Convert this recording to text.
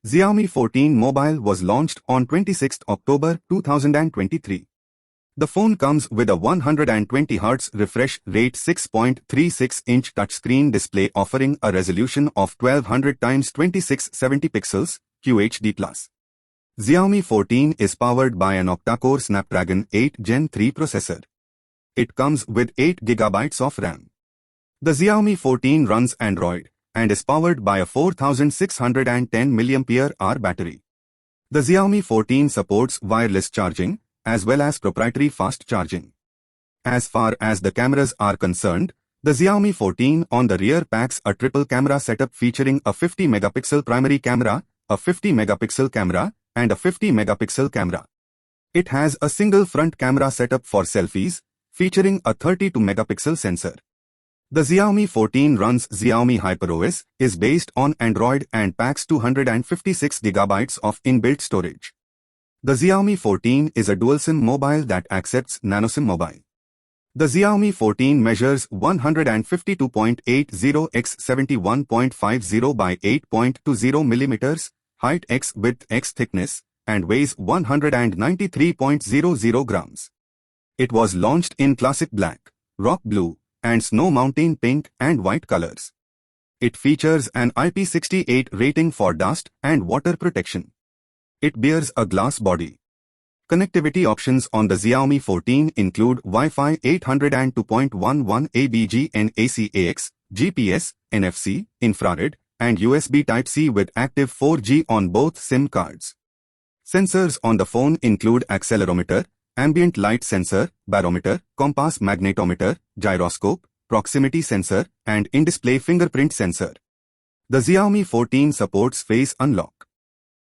Xiaomi 14 Mobile was launched on 26 October 2023. The phone comes with a 120Hz refresh rate 6.36-inch touchscreen display offering a resolution of 1200 x 2670 pixels, QHD+. Xiaomi 14 is powered by an octa-core Snapdragon 8 Gen 3 processor. It comes with 8GB of RAM. The Xiaomi 14 runs Android and is powered by a 4610 mAh battery. The Xiaomi 14 supports wireless charging as well as proprietary fast charging. As far as the cameras are concerned, the Xiaomi 14 on the rear packs a triple camera setup featuring a 50-megapixel primary camera, a 50-megapixel camera, and a 50-megapixel camera. It has a single front camera setup for selfies, featuring a 32-megapixel sensor. The Xiaomi 14 runs Xiaomi HyperOS, is based on Android and packs 256GB of inbuilt storage. The Xiaomi 14 is a dual-SIM mobile that accepts nano-SIM mobile. The Xiaomi 14 measures 152.80 x 71.50 by 8.20 mm, height x width x thickness, and weighs 193.00 grams. It was launched in classic black, rock blue, and snow mountain pink and white colors. It features an IP68 rating for dust and water protection. It bears a glass body. Connectivity options on the Xiaomi 14 include Wi-Fi 802.11 ABG NAC/AX, GPS, NFC, infrared, and USB Type-C with active 4G on both SIM cards. Sensors on the phone include accelerometer, ambient light sensor, barometer, compass magnetometer, gyroscope, proximity sensor, and in-display fingerprint sensor. The Xiaomi 14 supports face unlock.